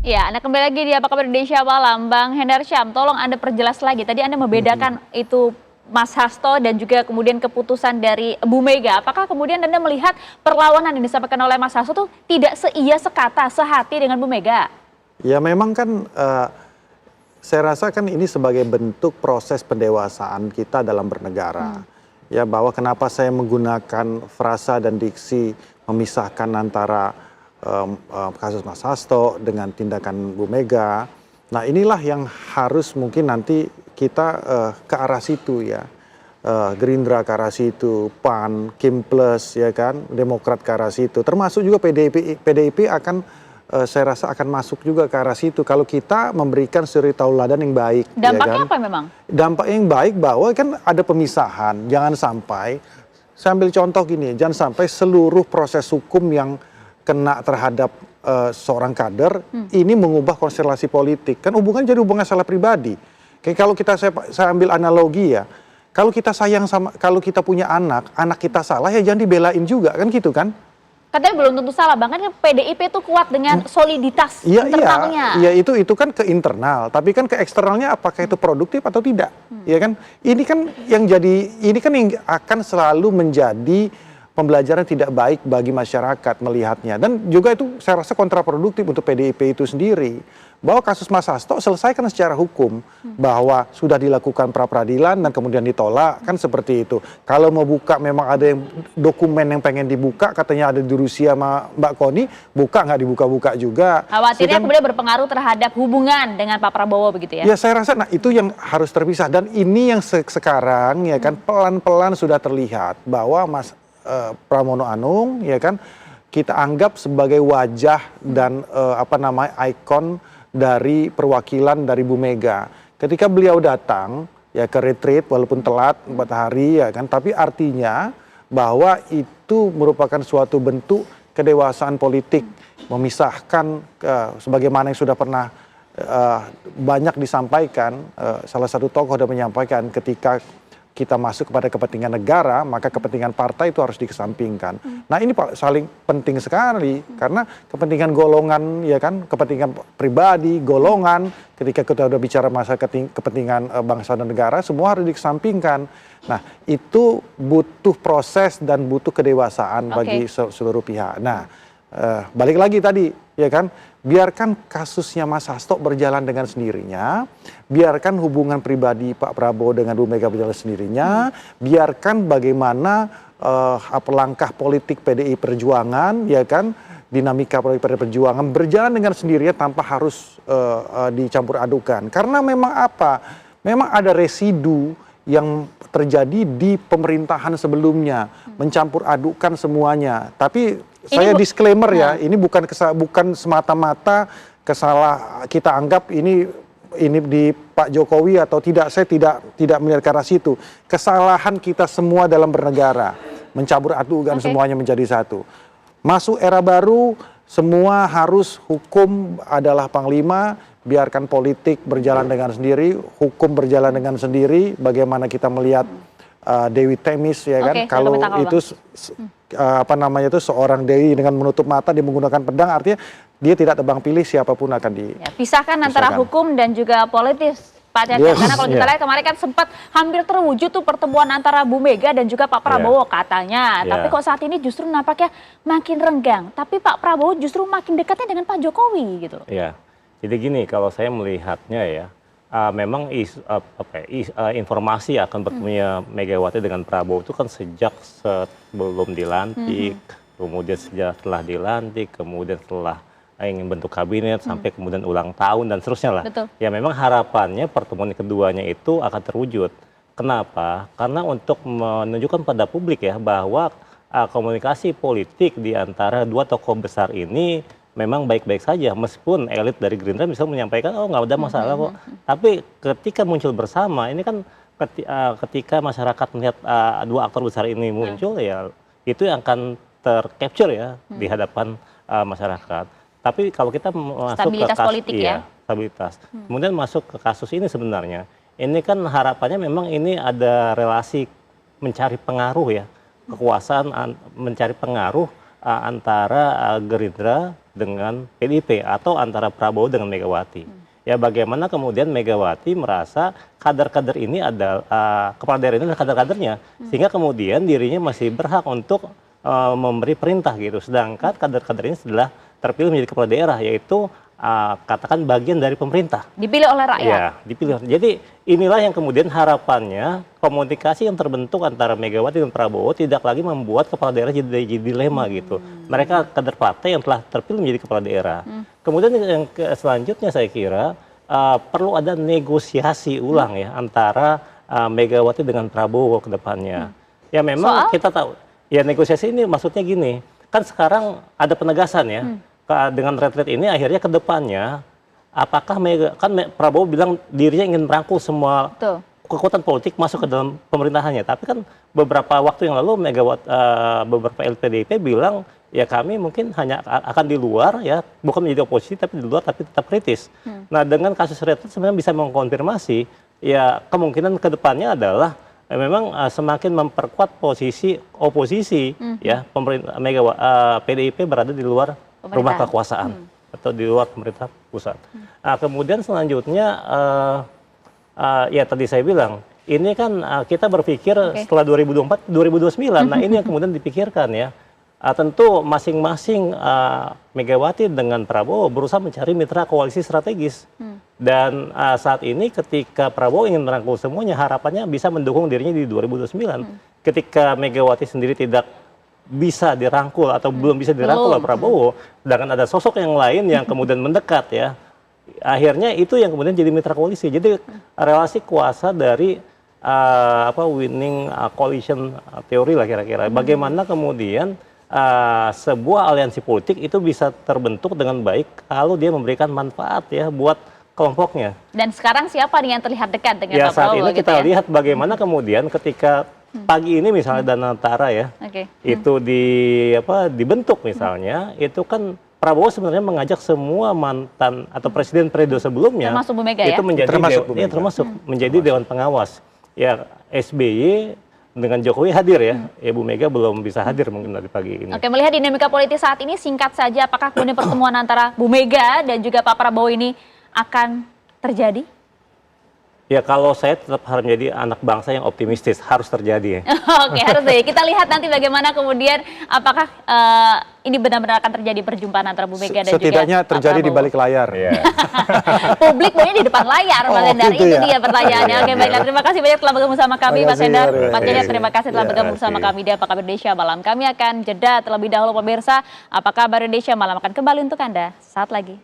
Ya, Anda kembali lagi di Apa Kabar Indonesia Malam. Bang Hendar Syam, tolong Anda perjelas lagi. Tadi Anda membedakan itu Mas Hasto dan juga kemudian keputusan dari Bu Mega. Apakah kemudian Anda melihat perlawanan yang disampaikan oleh Mas Hasto itu tidak seia sekata, sehati dengan Bu Mega? Ya memang kan saya rasa kan ini sebagai bentuk proses pendewasaan kita dalam bernegara. Ya bahwa kenapa saya menggunakan frasa dan diksi memisahkan antara kasus Mas Hasto dengan tindakan Bu Mega. Nah inilah yang harus mungkin nanti kita ke arah situ ya. Gerindra ke arah situ, PAN, Kim Plus ya kan, Demokrat ke arah situ. Termasuk juga PDIP akan saya rasa akan masuk juga ke arah situ kalau kita memberikan suri tauladan yang baik. Dampaknya ya kan? apa memang? Dampak yang baik bahwa kan ada pemisahan. Jangan sampai, saya ambil contoh gini, jangan sampai seluruh proses hukum yang kena terhadap seorang kader ini mengubah konstelasi politik. Kan hubungan jadi hubungan salah pribadi. Kayak kalau saya ambil analogi ya, kalau kita sayang sama, kalau kita punya anak kita salah ya jangan dibelain juga kan gitu kan? Katanya belum tentu salah, bahkan PDIP itu kuat dengan soliditas internalnya. Iya itu kan ke internal, tapi kan ke eksternalnya apakah itu produktif atau tidak, ya kan? Ini kan yang akan selalu menjadi pembelajaran tidak baik bagi masyarakat melihatnya, dan juga itu saya rasa kontraproduktif untuk PDIP itu sendiri. Bahwa kasus Mas Hasto selesaikan secara hukum, bahwa sudah dilakukan pra-peradilan dan kemudian ditolak, kan seperti itu. Kalau mau buka memang ada yang dokumen yang pengen dibuka, katanya ada di Rusia sama Mbak Koni, buka nggak dibuka-buka juga. Khawatirnya kemudian berpengaruh terhadap hubungan dengan Pak Prabowo begitu ya? Ya saya rasa, nah itu yang harus terpisah, dan ini yang sekarang ya kan pelan-pelan sudah terlihat bahwa Mas Pramono Anung ya kan kita anggap sebagai wajah dan ikon dari perwakilan dari Bu Mega. Ketika beliau datang ya ke retreat walaupun telat 4 hari ya kan, tapi artinya bahwa itu merupakan suatu bentuk kedewasaan politik, memisahkan sebagaimana yang sudah pernah banyak disampaikan, salah satu tokoh sudah menyampaikan ketika kita masuk kepada kepentingan negara, maka kepentingan partai itu harus dikesampingkan. Nah ini saling penting sekali, karena kepentingan golongan, ya kan, kepentingan pribadi, golongan, ketika kita udah bicara masalah kepentingan bangsa dan negara, semua harus dikesampingkan. Nah itu butuh proses dan butuh kedewasaan bagi seluruh pihak. Nah balik lagi tadi, ya kan, biarkan kasusnya Mas Hasto berjalan dengan sendirinya, biarkan hubungan pribadi Pak Prabowo dengan Bu Mega berjalan sendirinya, biarkan bagaimana langkah politik PDI Perjuangan, ya kan, dinamika politik PDI Perjuangan berjalan dengan sendirinya tanpa harus dicampur adukan. Karena memang memang ada residu yang terjadi di pemerintahan sebelumnya, mencampur adukan semuanya. Tapi saya disclaimer ya, ini bukan semata-mata kita anggap ini di Pak Jokowi atau tidak. Saya tidak melihat ke arah situ. Kesalahan kita semua dalam bernegara, mencampur adukan semuanya menjadi satu. Masuk era baru, semua harus hukum adalah panglima, biarkan politik berjalan dengan sendiri, hukum berjalan dengan sendiri. Bagaimana kita melihat Dewi Themis ya kan, kalau itu seorang Dewi dengan menutup mata, dia menggunakan pedang, artinya dia tidak tebang pilih siapapun akan pisahkan antara hukum dan juga politis, Pak Cecep. Karena kalau kita lihat kemarin kan sempat hampir terwujud tuh pertemuan antara Bu Mega dan juga Pak Prabowo katanya, tapi kok saat ini justru nampaknya makin renggang, tapi Pak Prabowo justru makin dekatnya dengan Pak Jokowi gitu. Iya, jadi gini, kalau saya melihatnya ya, memang informasi akan bertemunya Megawati dengan Prabowo itu kan sejak sebelum dilantik, kemudian setelah dilantik, kemudian setelah ingin bentuk kabinet, sampai kemudian ulang tahun dan seterusnya lah. Betul. Ya memang harapannya pertemuan keduanya itu akan terwujud. Kenapa? Karena untuk menunjukkan pada publik ya bahwa komunikasi politik di antara dua tokoh besar ini memang baik-baik saja, meskipun elit dari Gerindra bisa menyampaikan oh nggak ada masalah kok. Tapi ketika muncul bersama, ini kan ketika masyarakat melihat dua aktor besar ini muncul, ya itu yang akan tercapture ya di hadapan masyarakat. Tapi kalau kita masuk stabilitas ke politik ya, stabilitas. Kemudian masuk ke kasus ini sebenarnya, ini kan harapannya memang ini ada relasi mencari pengaruh ya, kekuasaan mencari pengaruh antara Gerindra dengan PDIP atau antara Prabowo dengan Megawati. Ya bagaimana kemudian Megawati merasa kader-kader ini adalah kepala daerah ini adalah kader-kadernya, sehingga kemudian dirinya masih berhak untuk memberi perintah gitu. Sedangkan kader-kader ini setelah terpilih menjadi kepala daerah, yaitu katakan bagian dari pemerintah. Dipilih oleh rakyat. Ya, dipilih. Jadi inilah yang kemudian harapannya komunikasi yang terbentuk antara Megawati dan Prabowo tidak lagi membuat kepala daerah jadi dilema gitu. Mereka kader partai yang telah terpilih menjadi kepala daerah. Kemudian yang selanjutnya saya kira perlu ada negosiasi ulang ya antara Megawati dengan Prabowo ke depannya. Ya memang kita tahu, ya negosiasi ini maksudnya gini, kan sekarang ada penegasan ya, dengan retret ini akhirnya ke depannya, apakah Prabowo bilang dirinya ingin merangkul semua kekuatan politik masuk ke dalam pemerintahannya, tapi kan beberapa waktu yang lalu beberapa LPDIP bilang, ya kami mungkin hanya akan di luar ya, bukan menjadi oposisi tapi di luar tapi tetap kritis. Nah dengan kasus retret sebenarnya bisa mengkonfirmasi ya kemungkinan ke depannya adalah memang semakin memperkuat posisi oposisi ya pemerintah PDIP berada di luar rumah kekuasaan atau di luar pemerintah pusat. Kemudian selanjutnya ya tadi saya bilang ini kan kita berpikir setelah 2024 2029. Nah ini yang kemudian dipikirkan ya. Tentu masing-masing Megawati dengan Prabowo berusaha mencari mitra koalisi strategis. Dan saat ini ketika Prabowo ingin merangkul semuanya, harapannya bisa mendukung dirinya di 2029. Ketika Megawati sendiri tidak bisa dirangkul atau belum bisa dirangkul oleh Prabowo, sedangkan ada sosok yang lain yang kemudian mendekat ya, akhirnya itu yang kemudian jadi mitra koalisi. Jadi relasi kuasa dari winning coalition teori lah kira-kira. Bagaimana kemudian sebuah aliansi politik itu bisa terbentuk dengan baik kalau dia memberikan manfaat ya buat kelompoknya. Dan sekarang siapa nih yang terlihat dekat dengan Pak Prabowo? Ya saat ini kita lihat bagaimana kemudian ketika pagi ini misalnya Danantara ya, itu dibentuk misalnya, itu kan Prabowo sebenarnya mengajak semua mantan atau presiden periode sebelumnya, termasuk Bu Mega itu ya? termasuk menjadi Dewan Pengawas. Ya SBY dengan Jokowi hadir ya, Bu Mega belum bisa hadir mungkin dari pagi ini. Oke, melihat dinamika politik saat ini singkat saja, apakah kemudian pertemuan antara Bu Mega dan juga Pak Prabowo ini akan terjadi? Ya kalau saya tetap harus menjadi anak bangsa yang optimistis, harus terjadi ya. Oke, harus deh. Kita lihat nanti bagaimana kemudian apakah ini benar-benar akan terjadi perjumpaan antara Bu Mega dan juga setidaknya terjadi di balik layar. Publik maunya di depan layar, Mas Hendar. Itu dia pertanyaannya. Oke, baiklah. Terima kasih banyak telah bergabung sama kami, Mas Hendar. Mas Hendar, terima kasih telah bergabung bersama kami di Apa Kabar Indonesia Malam. Kami akan jeda terlebih dahulu pemirsa. Apa Kabar Indonesia Malam akan kembali untuk Anda saat lagi.